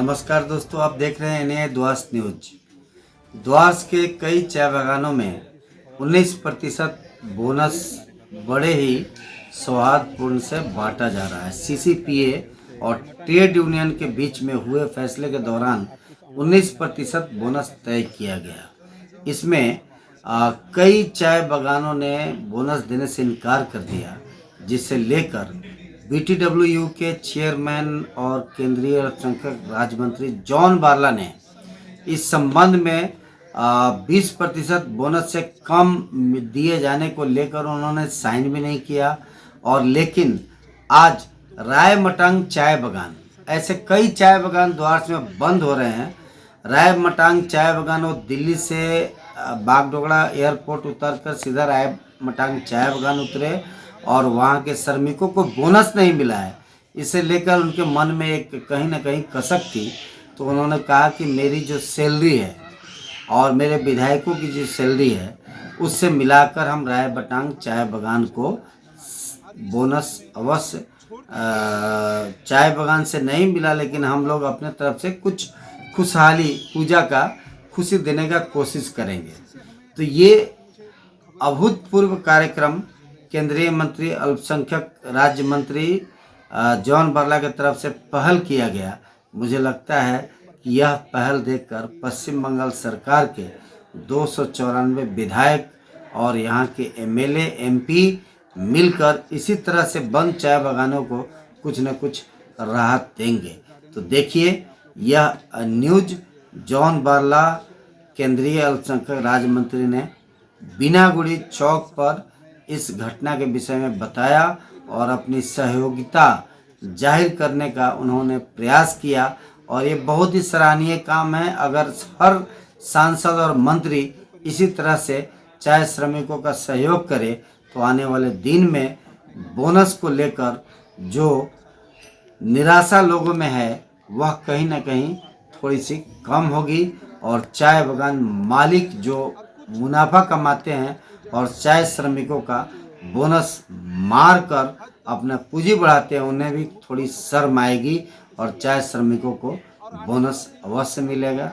नमस्कार दोस्तों, आप देख रहे हैं इन्हें द्वास न्यूज। द्वास के कई चाय बागानों में 19% बोनस बड़े ही सौहार्दपूर्ण से बांटा जा रहा है। सीसीपीए और ट्रेड यूनियन के बीच में हुए फैसले के दौरान 19% बोनस तय किया गया। इसमें कई चाय बागानों ने बोनस देने से इनकार कर दिया, जिसे लेकर बीटीडब्ल्यूयू के चेयरमैन और केंद्रीय अल्पसंख्यक राज्य मंत्री जॉन बारला ने इस संबंध में 20% बोनस से कम दिए जाने को लेकर उन्होंने साइन भी नहीं किया। और लेकिन आज राय मटांग चाय बागान, ऐसे कई चाय बागान द्वास में बंद हो रहे हैं। राय मटांग चाय बागान वो दिल्ली से बागडोगरा एयरपोर्ट उतरकर सीधा राय मटांग चाय बागान उतरे और वहाँ के श्रमिकों को बोनस नहीं मिला है। इसे लेकर उनके मन में एक कहीं ना कहीं कसक थी। तो उन्होंने कहा कि मेरी जो सैलरी है और मेरे विधायकों की जो सैलरी है उससे मिलाकर हम राय मटांग चाय बागान को बोनस अवश्य चाय बागान से नहीं मिला, लेकिन हम लोग अपने तरफ से कुछ खुशहाली पूजा का खुशी देने का कोशिश करेंगे। तो ये अभूतपूर्व कार्यक्रम केंद्रीय मंत्री अल्पसंख्यक राज्य मंत्री जॉन बारला की तरफ से पहल किया गया। मुझे लगता है कि यह पहल देखकर पश्चिम बंगाल सरकार के 294 विधायक और यहाँ के एमएलए एमपी मिलकर इसी तरह से बंद चाय बागानों को कुछ न कुछ राहत देंगे। तो देखिए यह न्यूज जॉन बारला केंद्रीय अल्पसंख्यक राज्य मंत्री ने बीनागुड़ी चौक पर इस घटना के विषय में बताया और अपनी सहयोगिता जाहिर करने का उन्होंने प्रयास किया। और ये बहुत ही सराहनीय काम है। अगर हर सांसद और मंत्री इसी तरह से चाय श्रमिकों का सहयोग करे तो आने वाले दिन में बोनस को लेकर जो निराशा लोगों में है वह कहीं ना कहीं थोड़ी सी कम होगी और चाय बागान मालिक जो मुनाफा कमाते हैं और चाय श्रमिकों का बोनस मार कर अपना पूंजी बढ़ाते हैं उन्हें भी थोड़ी शर्म आएगी और चाय श्रमिकों को बोनस अवश्य मिलेगा।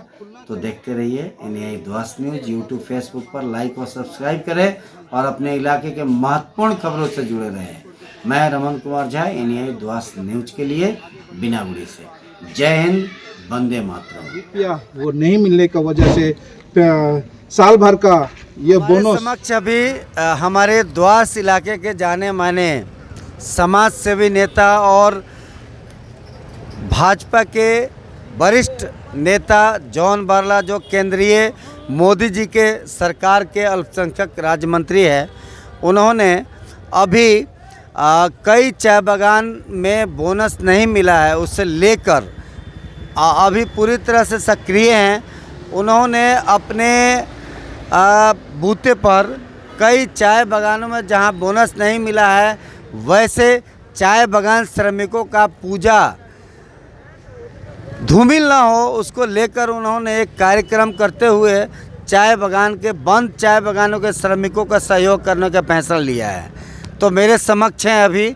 तो देखते रहिए एनआई द्वास न्यूज। यूट्यूब फेसबुक पर लाइक और सब्सक्राइब करें और अपने इलाके के महत्वपूर्ण खबरों से जुड़े रहें। मैं रमन कुमार झा एनआई द्वास न्यूज के लिए बीनागुड़ी से। जय हिंद, वंदे मातरम। वो नहीं मिलने की वजह से साल भर का ये बोनस समक्ष अभी हमारे द्वास इलाके के जाने माने समाज सेवी नेता और भाजपा के वरिष्ठ नेता जॉन बारला, जो केंद्रीय मोदी जी के सरकार के अल्पसंख्यक राज्य मंत्री है, उन्होंने अभी कई चाय बागान में बोनस नहीं मिला है उससे लेकर अभी पूरी तरह से सक्रिय हैं। उन्होंने अपने बूते पर कई चाय बागानों में जहां बोनस नहीं मिला है वैसे चाय बागान श्रमिकों का पूजा धूमिल ना हो उसको लेकर उन्होंने एक कार्यक्रम करते हुए चाय बागान के बंद चाय बागानों के श्रमिकों का सहयोग करने का फैसला लिया है। तो मेरे समक्ष हैं अभी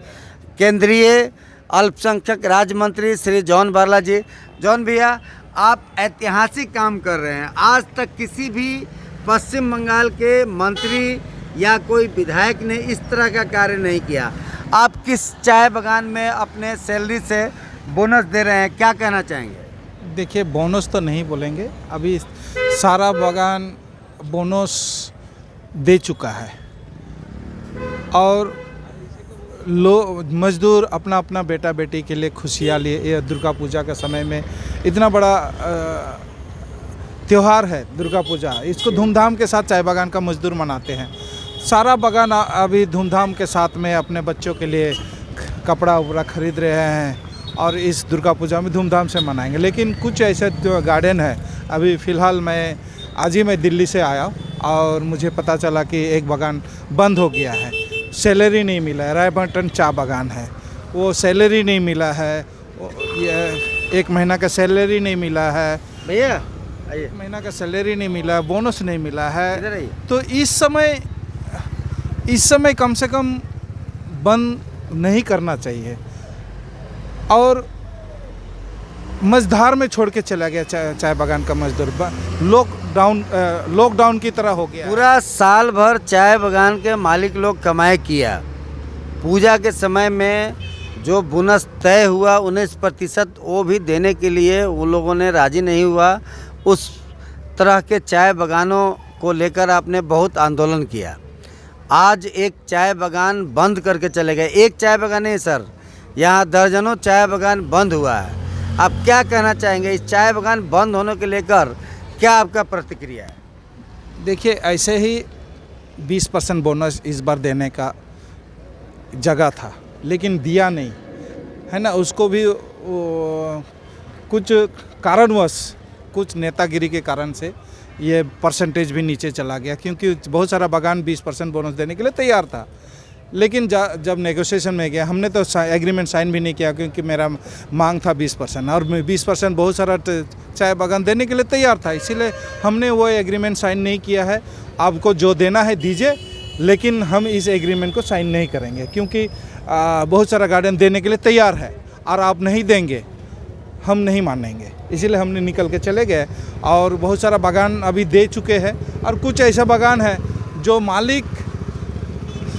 केंद्रीय अल्पसंख्यक राज्य मंत्री श्री जॉन बारला जी। जॉन भैया, आप ऐतिहासिक काम कर रहे हैं। आज तक किसी भी पश्चिम बंगाल के मंत्री या कोई विधायक ने इस तरह का कार्य नहीं किया। आप किस चाय बागान में अपने सैलरी से बोनस दे रहे हैं, क्या कहना चाहेंगे? देखिए, बोनस तो नहीं बोलेंगे, अभी सारा बागान बोनस दे चुका है और मजदूर अपना अपना बेटा बेटी के लिए खुशियाँ लिए। ये दुर्गा पूजा के समय में इतना बड़ा त्यौहार है दुर्गा पूजा, इसको धूमधाम के साथ चाय बागान का मजदूर मनाते हैं। सारा बागान अभी धूमधाम के साथ में अपने बच्चों के लिए कपड़ा उपड़ा खरीद रहे हैं और इस दुर्गा पूजा में धूमधाम से मनाएंगे। लेकिन कुछ ऐसे गार्डन है, अभी फ़िलहाल आज ही मैं दिल्ली से आया और मुझे पता चला कि एक बागान बंद हो गया है, सैलरी नहीं मिला है। राय मटांग चाय बागान है, वो सैलरी नहीं मिला है, ये 1 महीना का सैलरी नहीं मिला है भैया, 1 महीना का सैलरी नहीं मिला है, बोनस नहीं मिला है। तो इस समय कम से कम बंद नहीं करना चाहिए। और मझधार में छोड़ के चला गया चाय बागान का मजदूर। लॉकडाउन की तरह हो गया। पूरा साल भर चाय बागान के मालिक लोग कमाई किया, पूजा के समय में जो बोनस तय हुआ 19% वो भी देने के लिए वो लोगों ने राज़ी नहीं हुआ। उस तरह के चाय बागानों को लेकर आपने बहुत आंदोलन किया। आज एक चाय बागान बंद करके चले गए। एक चाय बागान नहीं सर, यहाँ दर्जनों चाय बागान बंद हुआ है। आप क्या कहना चाहेंगे इस चाय बागान बंद होने के लेकर, क्या आपका प्रतिक्रिया है? देखिए, ऐसे ही 20% बोनस इस बार देने का जगह था, लेकिन दिया नहीं, है ना। उसको भी कुछ कारणवश, कुछ नेतागिरी के कारण से ये परसेंटेज भी नीचे चला गया, क्योंकि बहुत सारा बागान 20% बोनस देने के लिए तैयार था। लेकिन जब नेगोशिएशन में गया, हमने तो एग्रीमेंट साइन भी नहीं किया, क्योंकि मेरा मांग था 20%, और 20% बहुत सारा चाय बागान देने के लिए तैयार था। इसीलिए हमने वो एग्रीमेंट साइन नहीं किया है। आपको जो देना है दीजिए, लेकिन हम इस एग्रीमेंट को साइन नहीं करेंगे, क्योंकि बहुत सारा गार्डन देने के लिए तैयार है और आप नहीं देंगे, हम नहीं मानेंगे। इसीलिए हमने निकल के चले गए। और बहुत सारा बागान अभी दे चुके हैं, और कुछ ऐसा बागान है जो मालिक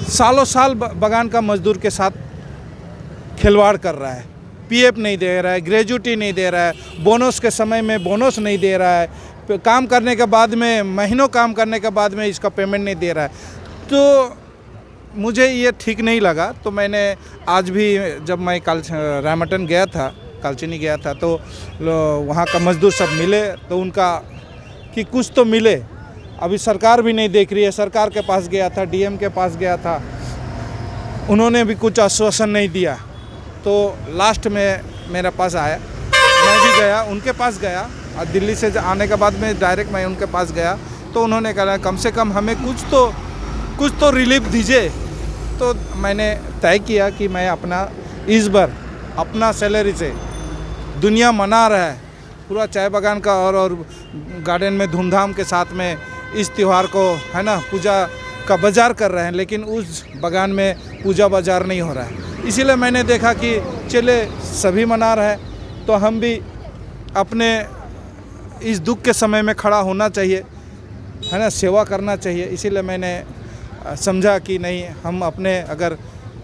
सालों साल बागान का मजदूर के साथ खिलवाड़ कर रहा है। पीएफ नहीं दे रहा है, ग्रेजुटी नहीं दे रहा है, बोनस के समय में बोनस नहीं दे रहा है, काम करने के बाद में, महीनों काम करने के बाद में इसका पेमेंट नहीं दे रहा है। तो मुझे ये ठीक नहीं लगा। तो मैंने आज भी, जब मैं रामटन गया था, कालचिनी गया था, तो वहाँ का मजदूर सब मिले, तो उनका कि कुछ तो मिले। अभी सरकार भी नहीं देख रही है। सरकार के पास गया था, डीएम के पास गया था, उन्होंने भी कुछ आश्वासन नहीं दिया। तो लास्ट में मेरे पास आया, मैं भी गया, उनके पास गया, और दिल्ली से आने के बाद में डायरेक्ट मैं उनके पास गया। तो उन्होंने कहा कम से कम हमें कुछ तो रिलीफ दीजिए। तो मैंने तय किया कि मैं अपना इस बार अपना सैलरी से, दुनिया मना रहा है पूरा चाय बागान का और गार्डन में धूमधाम के साथ में इस त्यौहार को, है ना, पूजा का बाज़ार कर रहे हैं, लेकिन उस बागान में पूजा बाज़ार नहीं हो रहा है। इसीलिए मैंने देखा कि चले सभी मना रहे हैं, तो हम भी अपने इस दुख के समय में खड़ा होना चाहिए, है ना, सेवा करना चाहिए। इसीलिए मैंने समझा कि नहीं, हम अपने, अगर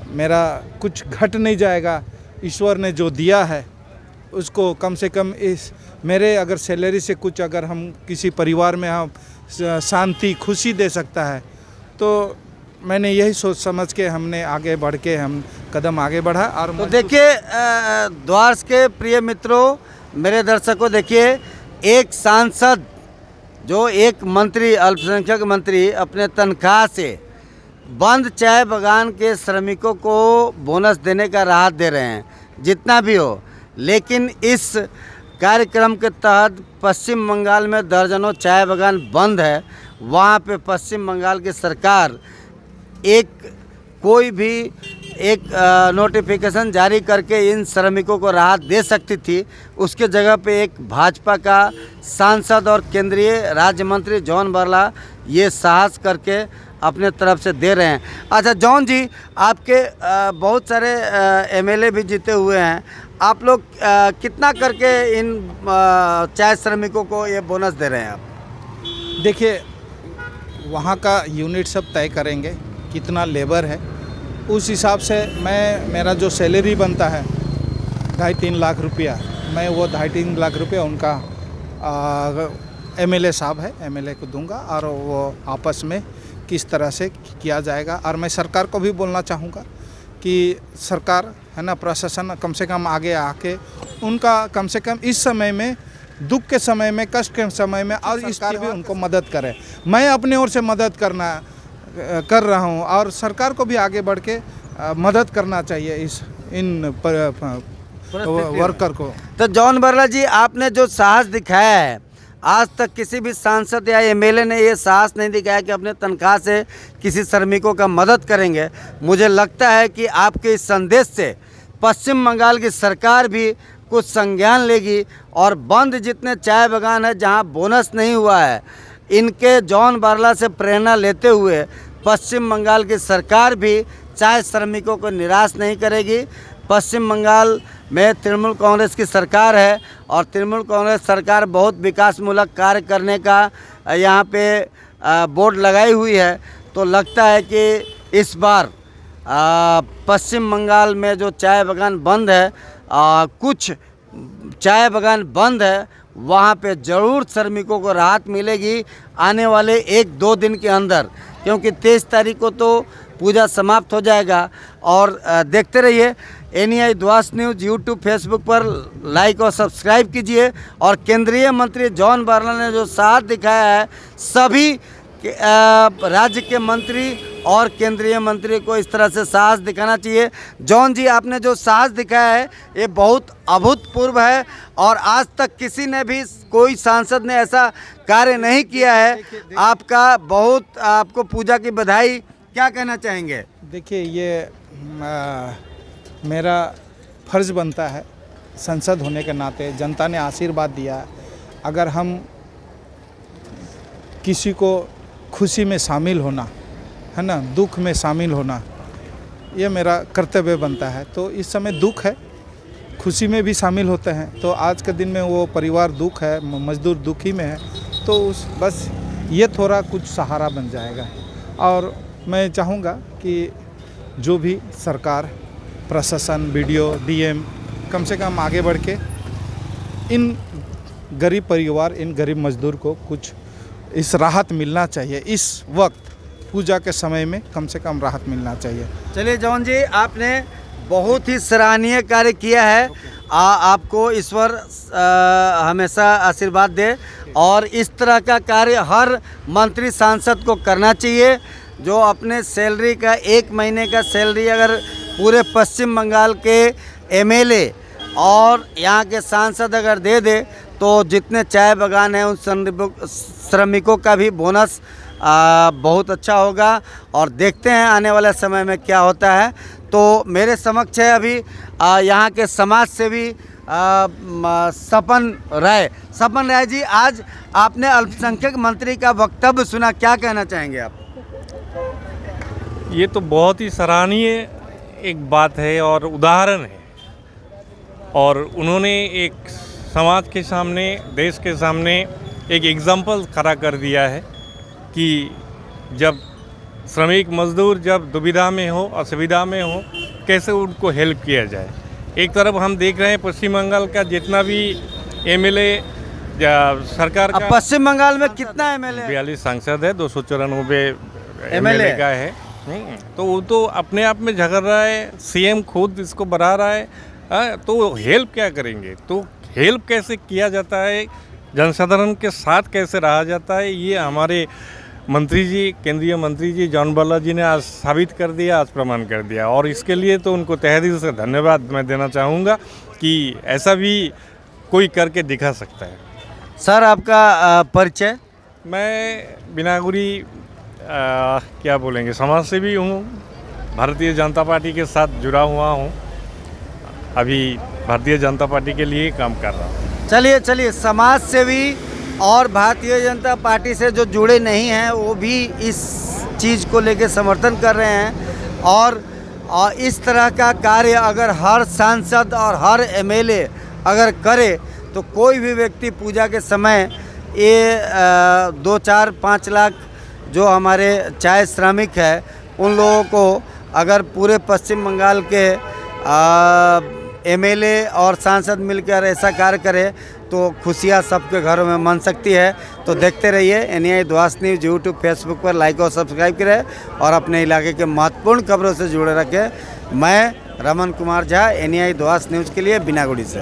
मेरा कुछ घट नहीं जाएगा, ईश्वर ने जो दिया है उसको कम से कम इस मेरे अगर सैलरी से कुछ, अगर हम किसी परिवार में हम शांति, खुशी दे सकता है, तो मैंने यही सोच समझ के हमने आगे बढ़ के हम कदम आगे बढ़ा। और तो देखिए द्वारस के प्रिय मित्रों, मेरे दर्शकों, देखिए एक सांसद, जो एक मंत्री, अल्पसंख्यक मंत्री, अपने तनख्वाह से बंद चाय बागान के श्रमिकों को बोनस देने का राहत दे रहे हैं, जितना भी हो। लेकिन इस कार्यक्रम के तहत पश्चिम बंगाल में दर्जनों चाय बागान बंद है। वहाँ पे पश्चिम बंगाल की सरकार कोई भी एक नोटिफिकेशन जारी करके इन श्रमिकों को राहत दे सकती थी। उसके जगह पे एक भाजपा का सांसद और केंद्रीय राज्य मंत्री जॉन बरला ये साहस करके अपने तरफ से दे रहे हैं। अच्छा जॉन जी, आपके बहुत सारे एमएलए भी जीते हुए हैं, आप लोग कितना करके इन चाय श्रमिकों को ये बोनस दे रहे हैं आप? देखिए, वहाँ का यूनिट सब तय करेंगे कितना लेबर है, उस हिसाब से मेरा जो सैलरी बनता है 2.5-3 लाख रुपया, मैं वो 2.5-3 लाख रुपया उनका एमएलए साहब है, एमएलए को दूंगा, और वो आपस में किस तरह से किया जाएगा। और मैं सरकार को भी बोलना चाहूँगा कि सरकार, है ना, प्रशासन कम से कम आगे आके उनका कम से कम इस समय में, दुख के समय में, कष्ट के समय में, और इस भी उनको मदद करे। मैं अपने ओर से मदद कर रहा हूँ, और सरकार को भी आगे बढ़ के मदद करना चाहिए इन वर्कर को। तो जॉन बरला जी, आपने जो साहस दिखाया है, आज तक किसी भी सांसद या एमएलए ने ये साहस नहीं दिखाया कि अपने तनख्वाह से किसी श्रमिकों का मदद करेंगे। मुझे लगता है कि आपके इस संदेश से पश्चिम बंगाल की सरकार भी कुछ संज्ञान लेगी, और बंद जितने चाय बागान है जहां बोनस नहीं हुआ है, इनके जॉन बारला से प्रेरणा लेते हुए पश्चिम बंगाल की सरकार भी चाय श्रमिकों को निराश नहीं करेगी। पश्चिम बंगाल में तृणमूल कांग्रेस की सरकार है और तृणमूल कांग्रेस सरकार बहुत विकासमूलक कार्य करने का यहाँ पे बोर्ड लगाई हुई है। तो लगता है कि इस बार पश्चिम बंगाल में जो चाय बागान बंद है, कुछ चाय बागान बंद है, वहाँ पे ज़रूर श्रमिकों को राहत मिलेगी आने वाले 1-2 दिन के अंदर, क्योंकि 23 तारीख को तो पूजा समाप्त हो जाएगा। और देखते रहिए NEI द्वास न्यूज़ यूट्यूब फेसबुक पर लाइक और सब्सक्राइब कीजिए। और केंद्रीय मंत्री जॉन बार्ला ने जो साथ दिखाया है, सभी राज्य के मंत्री और केंद्रीय मंत्री को इस तरह से साहस दिखाना चाहिए। जॉन जी, आपने जो साहस दिखाया है ये बहुत अभूतपूर्व है और आज तक किसी ने भी, कोई सांसद ने ऐसा कार्य नहीं किया है। आपको पूजा की बधाई। क्या कहना चाहेंगे? देखिए, ये मेरा फर्ज़ बनता है संसद होने के नाते, जनता ने आशीर्वाद दिया, अगर हम किसी को खुशी में शामिल होना है ना, दुख में शामिल होना, ये मेरा कर्तव्य बनता है। तो इस समय दुख है, खुशी में भी शामिल होते हैं। तो आज के दिन में वो परिवार दुख है, मजदूर दुखी में है, तो बस ये थोड़ा कुछ सहारा बन जाएगा। और मैं चाहूँगा कि जो भी सरकार, प्रशासन, BDO, DM कम से कम आगे बढ़ के इन गरीब परिवार, इन गरीब मजदूर को कुछ इस राहत मिलना चाहिए। इस वक्त पूजा के समय में कम से कम राहत मिलना चाहिए। चलिए जॉन जी, आपने बहुत ही सराहनीय कार्य किया है। आपको ईश्वर हमेशा आशीर्वाद दे और इस तरह का कार्य हर मंत्री सांसद को करना चाहिए। जो अपने सैलरी का 1 महीने का सैलरी अगर पूरे पश्चिम बंगाल के MLA और यहाँ के सांसद अगर दे दे तो जितने चाय बागान हैं उन श्रमिकों का भी बोनस बहुत अच्छा होगा। और देखते हैं आने वाले समय में क्या होता है। तो मेरे समक्ष है अभी यहाँ के समाज सेवी सपन राय जी, आज आपने अल्पसंख्यक मंत्री का वक्तव्य सुना, क्या कहना चाहेंगे आप? ये तो बहुत ही सराहनीय एक बात है और उदाहरण है, और उन्होंने एक समाज के सामने, देश के सामने एक एग्जाम्पल खड़ा कर दिया है कि जब श्रमिक मजदूर जब दुविधा में हो, असुविधा में हो, कैसे उनको हेल्प किया जाए। एक तरफ हम देख रहे हैं पश्चिम बंगाल का जितना भी MLA सरकार का, पश्चिम बंगाल में कितना MLA? 42 सांसद है, 294 MLA का है। तो वो तो अपने आप में झगड़ रहा है, CM खुद इसको बढ़ा रहा है। तो हेल्प क्या करेंगे? तो हेल्प कैसे किया जाता है, जनसाधारण के साथ कैसे रहा जाता है, ये हमारे मंत्री जी, केंद्रीय मंत्री जी जॉन बार्ला जी ने आज साबित कर दिया, आज प्रमाण कर दिया। और इसके लिए तो उनको तहे दिल से धन्यवाद मैं देना चाहूँगा कि ऐसा भी कोई करके दिखा सकता है। सर, आपका परिचय? मैं बिनागुरी क्या बोलेंगे, समाज सेवी हूँ, भारतीय जनता पार्टी के साथ जुड़ा हुआ हूँ, अभी भारतीय जनता पार्टी के लिए काम कर रहा हूँ। चलिए, समाज सेवी और भारतीय जनता पार्टी से जो जुड़े नहीं हैं वो भी इस चीज़ को लेकर समर्थन कर रहे हैं। और इस तरह का कार्य अगर हर सांसद और हर MLA अगर करे तो कोई भी व्यक्ति पूजा के समय ये 2-4-5 लाख जो हमारे चाय श्रमिक है उन लोगों को अगर पूरे पश्चिम बंगाल के MLA और सांसद मिलकर ऐसा कार्य करे तो खुशियाँ सबके घरों में मन सकती है। तो देखते रहिए NEI द्वास न्यूज़ यूट्यूब फेसबुक पर लाइक और सब्सक्राइब करें और अपने इलाके के महत्वपूर्ण खबरों से जुड़े रखें। मैं रमन कुमार झा, NEI द्वास न्यूज़ के लिए बिनागुड़ी से।